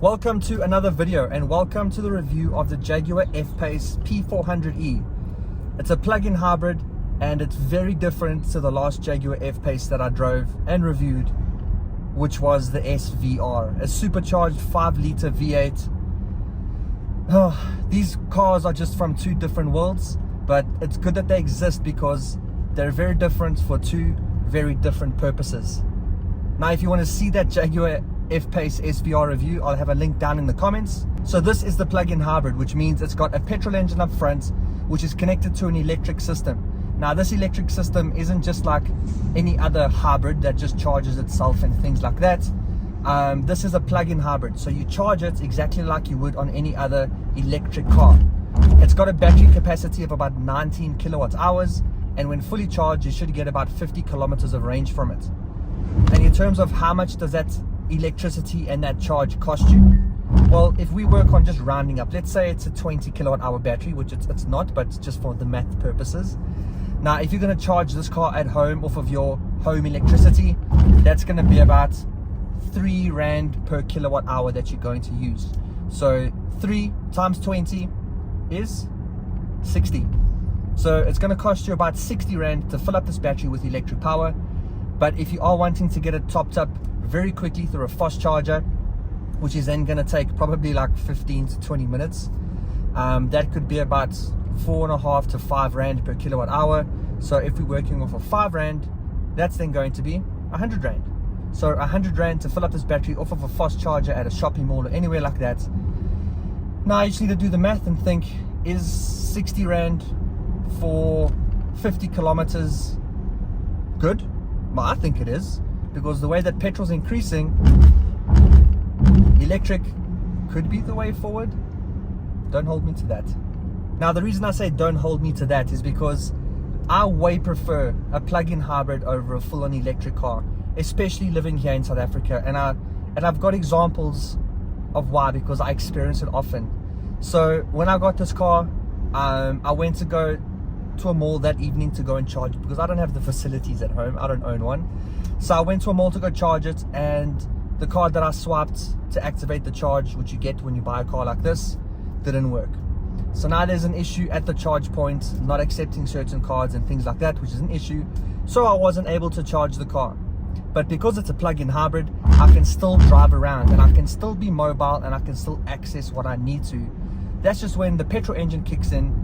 Welcome to another video and welcome to the review of the Jaguar F-Pace P400e. It's a plug-in hybrid and it's very different to the last Jaguar F-Pace that I drove and reviewed, which was the SVR, a supercharged 5-litre V8. These cars are just from two different worlds, but it's good that they exist because they're very different for two very different purposes. Now, if you want to see that Jaguar F-Pace SVR review, I'll have a link down in the comments. So this is the plug-in hybrid, which means it's got a petrol engine up front, which is connected to an electric system. Now, this electric system isn't just like any other hybrid that just charges itself and things like that. This is a plug-in hybrid, so you charge it exactly like you would on any other electric car. It's got a battery capacity of about 19 kilowatt hours, and when fully charged, you should get about 50 kilometers of range from it. And in terms of how much does that electricity and that charge cost you? Well, if we work on just rounding up, let's say it's a 20 kilowatt hour battery, which it's not, but just for the math purposes. Now, if you're going to charge this car at home off of your home electricity, that's going to be about 3 Rand per kilowatt hour that you're going to use. So 3 times 20 is 60. So it's going to cost you about 60 Rand to fill up this battery with electric power. But if you are wanting to get it topped up very quickly through a fast charger, which is then going to take probably like 15 to 20 minutes, that could be about 4.5 to 5 Rand per kilowatt hour. So if we're working off of 5 Rand, that's then going to be 100 Rand. So 100 Rand to fill up this battery off of a fast charger at a shopping mall or anywhere like that. Now you just need to do the math and think, is 60 Rand for 50 kilometers good? Well, I think it is, because the way that petrol's increasing, electric could be the way forward. Don't hold me to that. Now, the reason I say don't hold me to that is because I way prefer a plug-in hybrid over a full-on electric car, especially living here in South Africa. And I've got examples of why, because I experience it often. So when I got this car, I went to go to a mall that evening to go and charge it, because I don't have the facilities at home. I don't own one. So I went to a mall to go charge it, and the card that I swiped to activate the charge, which you get when you buy a car like this, didn't work. So now there's an issue at the charge point, not accepting certain cards and things like that, which is an issue. So I wasn't able to charge the car. But because it's a plug-in hybrid, I can still drive around and I can still be mobile and I can still access what I need to. That's just when the petrol engine kicks in.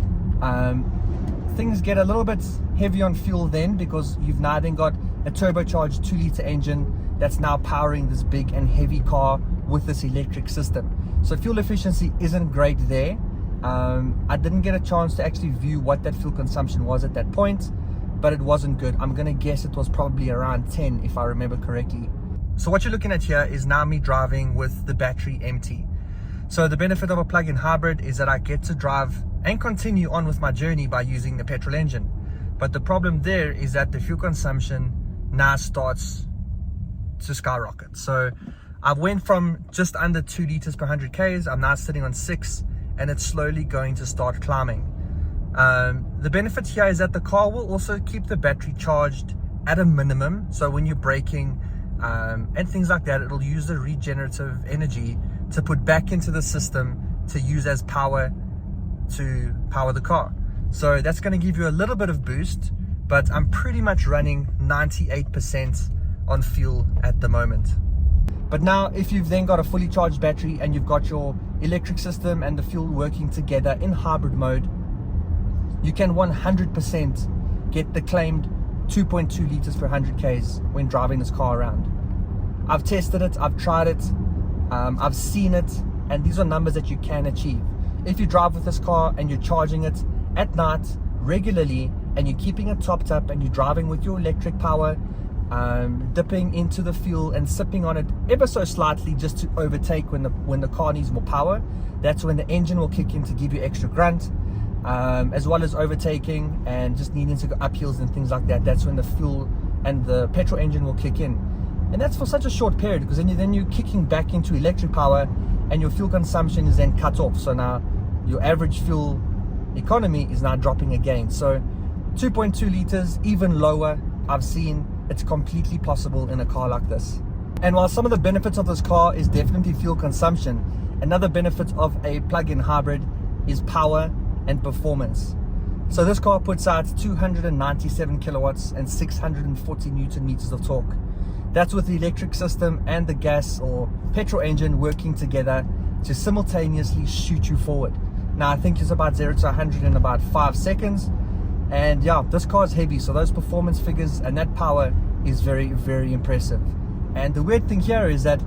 Things get a little bit heavy on fuel then, because you've now then got a turbocharged 2-litre engine that's now powering this big and heavy car with this electric system. So fuel efficiency isn't great there. I didn't get a chance to actually view what that fuel consumption was at that point, but it wasn't good. I'm gonna guess it was probably around 10 if I remember correctly. So what you're looking at here is now me driving with the battery empty. So the benefit of a plug-in hybrid is that I get to drive and continue on with my journey by using the petrol engine. But the problem there is that the fuel consumption now starts to skyrocket. So I went from just under 2 liters per 100 Ks, I'm now sitting on 6, and it's slowly going to start climbing. The benefit here is that the car will also keep the battery charged at a minimum. So when you're braking and things like that, it'll use the regenerative energy to put back into the system to use as power to power the car. So that's going to give you a little bit of boost, but I'm pretty much running 98% on fuel at the moment. But now, if you've then got a fully charged battery and you've got your electric system and the fuel working together in hybrid mode, you can 100% get the claimed 2.2 liters per 100 Ks when driving this car around. I've tested it, I've tried it, I've seen it, and these are numbers that you can achieve. If you drive with this car and you're charging it at night regularly and you're keeping it topped up and you're driving with your electric power, dipping into the fuel and sipping on it ever so slightly just to overtake when the car needs more power, that's when the engine will kick in to give you extra grunt, as well as overtaking and just needing to go up hills and things like that. That's when the fuel and the petrol engine will kick in. And that's for such a short period, because then you're kicking back into electric power and your fuel consumption is then cut off. So now your average fuel economy is now dropping again. So 2.2 liters, even lower, I've seen it's completely possible in a car like this. And while some of the benefits of this car is definitely fuel consumption, another benefit of a plug-in hybrid is power and performance. So this car puts out 297 kilowatts and 640 Newton meters of torque. That's with the electric system and the gas or petrol engine working together to simultaneously shoot you forward. Now I think it's about 0 to 100 in about 5 seconds. And yeah, this car is heavy, so those performance figures and that power is very, very impressive. And the weird thing here is that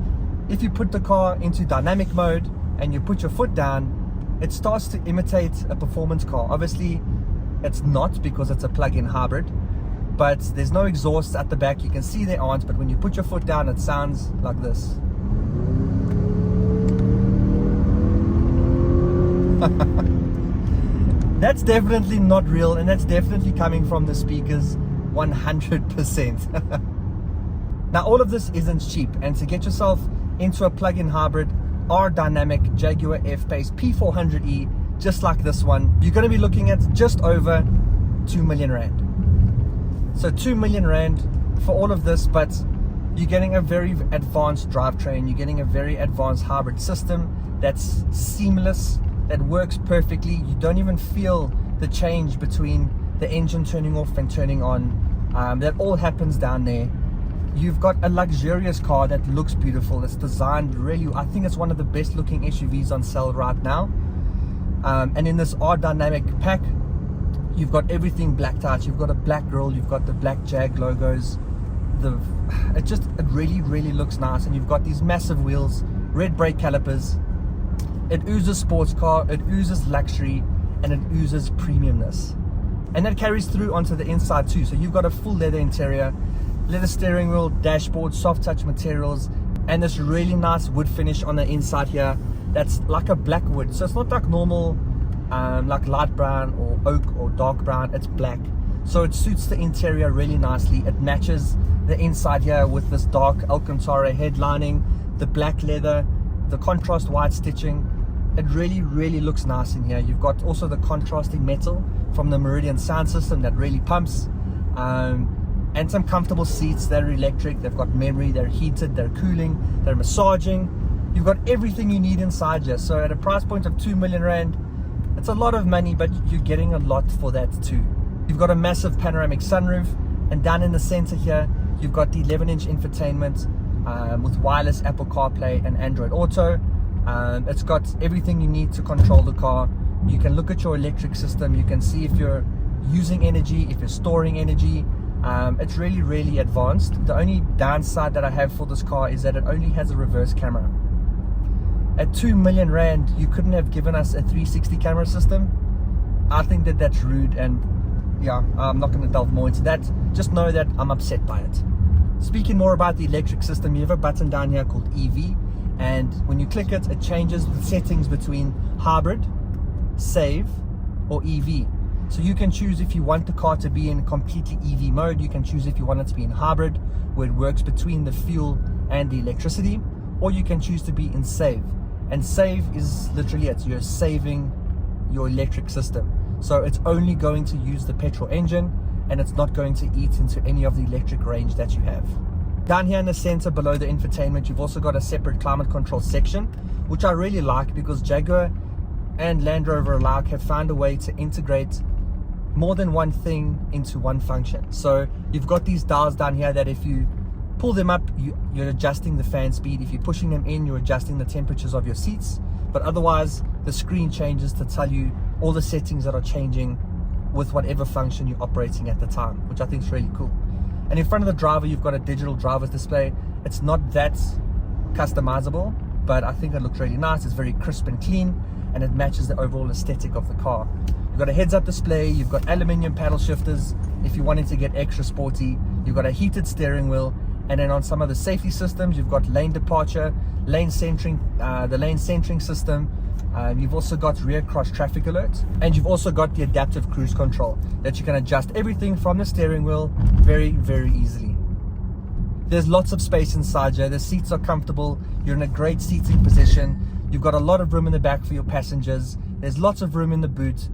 if you put the car into dynamic mode and you put your foot down, it starts to imitate a performance car. Obviously, it's not because it's a plug-in hybrid, but there's no exhausts at the back. You can see there aren't, but when you put your foot down, it sounds like this. That's definitely not real, and that's definitely coming from the speakers 100%. Now all of this isn't cheap, and to get yourself into a plug-in hybrid or dynamic Jaguar F-Pace P400e just like this one, you're going to be looking at just over 2 million rand. So 2 million rand for all of this, but you're getting a very advanced drivetrain, you're getting a very advanced hybrid system that's seamless, that works perfectly. You don't even feel the change between the engine turning off and turning on. That all happens down there. You've got a luxurious car that looks beautiful. It's designed really, I think it's one of the best looking SUVs on sale right now. And in this R dynamic pack, you've got everything blacked out. You've got a black grille, you've got the black Jag logos. It really, really looks nice. And you've got these massive wheels, red brake calipers. It oozes sports car, it oozes luxury, and it oozes premiumness. And that carries through onto the inside too. So you've got a full leather interior, leather steering wheel, dashboard, soft touch materials, and this really nice wood finish on the inside here that's like a black wood. So it's not like normal like light brown or oak or dark brown, it's black. So it suits the interior really nicely. It matches the inside here with this dark Alcantara headlining, the black leather, the contrast white stitching. It really, really looks nice in here. You've got also the contrasting metal from the Meridian sound system that really pumps. And some comfortable seats that are electric. They've got memory, they're heated, they're cooling, they're massaging. You've got everything you need inside here. So at a price point of 2 million rand, it's a lot of money, but you're getting a lot for that too. You've got a massive panoramic sunroof, and down in the center here, you've got the 11-inch infotainment with wireless Apple CarPlay and Android Auto. It's got everything you need to control the car. You can look at your electric system. You can see if you're using energy, if you're storing energy. It's really, really advanced. The only downside that I have for this car is that it only has a reverse camera. At 2 million rand, you couldn't have given us a 360 camera system. I think that that's rude, and yeah, I'm not going to delve more into that. Just know that I'm upset by it. Speaking more about the electric system, you have a button down here called EV, and when you click it, it changes the settings between hybrid, save, or EV. So you can choose if you want the car to be in completely EV mode. You can choose if you want it to be in hybrid, where it works between the fuel and the electricity, or you can choose to be in save. And save is literally it. You're saving your electric system. So it's only going to use the petrol engine, and it's not going to eat into any of the electric range that you have. Down here in the center below the infotainment, you've also got a separate climate control section, which I really like because Jaguar and Land Rover alike have found a way to integrate more than one thing into one function. So you've got these dials down here that if you pull them up, you're adjusting the fan speed. If you're pushing them in, you're adjusting the temperatures of your seats. But otherwise, the screen changes to tell you all the settings that are changing with whatever function you're operating at the time, which I think is really cool. And in front of the driver, you've got a digital driver's display. It's not that customizable, but I think it looks really nice. It's very crisp and clean, and it matches the overall aesthetic of the car. You've got a heads-up display, you've got aluminium paddle shifters if you wanted to get extra sporty, you've got a heated steering wheel, and then on some of the safety systems, you've got lane departure, lane centering, the lane centering system. You've also got rear cross traffic alert, and you've also got the adaptive cruise control that you can adjust everything from the steering wheel very, very easily. There's lots of space inside here. The seats are comfortable. You're in a great seating position. You've got a lot of room in the back for your passengers. There's lots of room in the boot.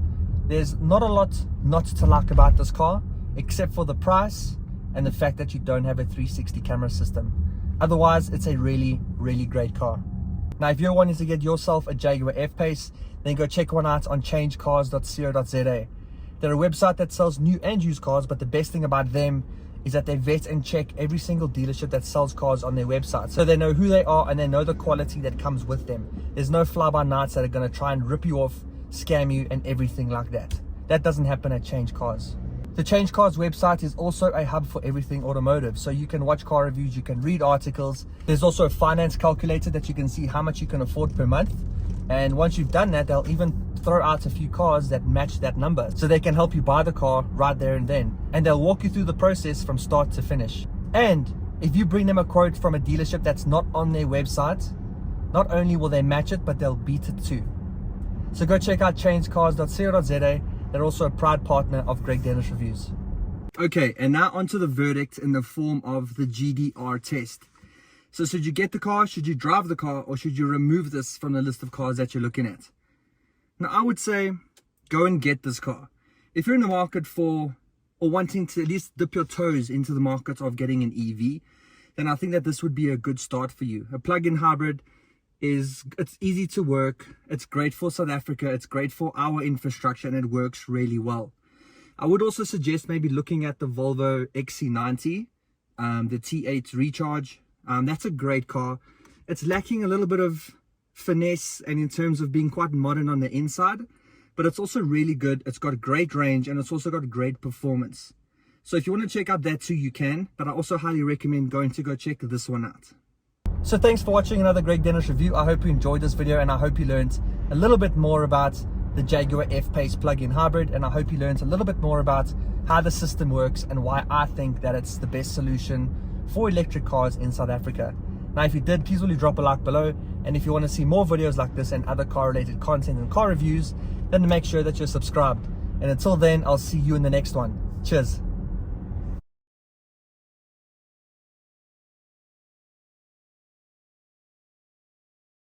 There's not a lot not to like about this car, except for the price and the fact that you don't have a 360 camera system. Otherwise, it's a really, really great car. Now, if you're wanting to get yourself a Jaguar F-Pace, then go check one out on ChangeCars.co.za. They're a website that sells new and used cars, but the best thing about them is that they vet and check every single dealership that sells cars on their website. So they know who they are and they know the quality that comes with them. There's no fly-by-nights that are going to try and rip you off, scam you, and everything like that. That doesn't happen at ChangeCars. The ChangeCars website is also a hub for everything automotive. So you can watch car reviews, you can read articles. There's also a finance calculator that you can see how much you can afford per month. And once you've done that, they'll even throw out a few cars that match that number. So they can help you buy the car right there and then. And they'll walk you through the process from start to finish. And if you bring them a quote from a dealership that's not on their website, not only will they match it, but they'll beat it too. So go check out changecars.co.za. They're also a proud partner of Greg Dennis Reviews. Okay, and now onto the verdict in the form of the GDR test. So should you get the car, should you drive the car, or should you remove this from the list of cars that you're looking at? Now, I would say go and get this car. If you're in the market for, or wanting to at least dip your toes into the market of getting an EV, then I think that this would be a good start for you. A plug-in hybrid it's easy to work, it's great for South Africa, it's great for our infrastructure, and it works really well. I would also suggest maybe looking at the Volvo XC90, the T8 Recharge. That's a great car. It's lacking a little bit of finesse and in terms of being quite modern on the inside, but it's also really good. It's got great range and it's also got great performance. So if you want to check out that too, you can, but I also highly recommend going to go check this one out. So thanks for watching another Greg Dennis review. I hope you enjoyed this video and I hope you learned a little bit more about the Jaguar F-Pace plug-in hybrid, and I hope you learned a little bit more about how the system works and why I think that it's the best solution for electric cars in South Africa. Now, if you did, please will you drop a like below, and if you want to see more videos like this and other car related content and car reviews, then make sure that you're subscribed. And until then, I'll see you in the next one. Cheers.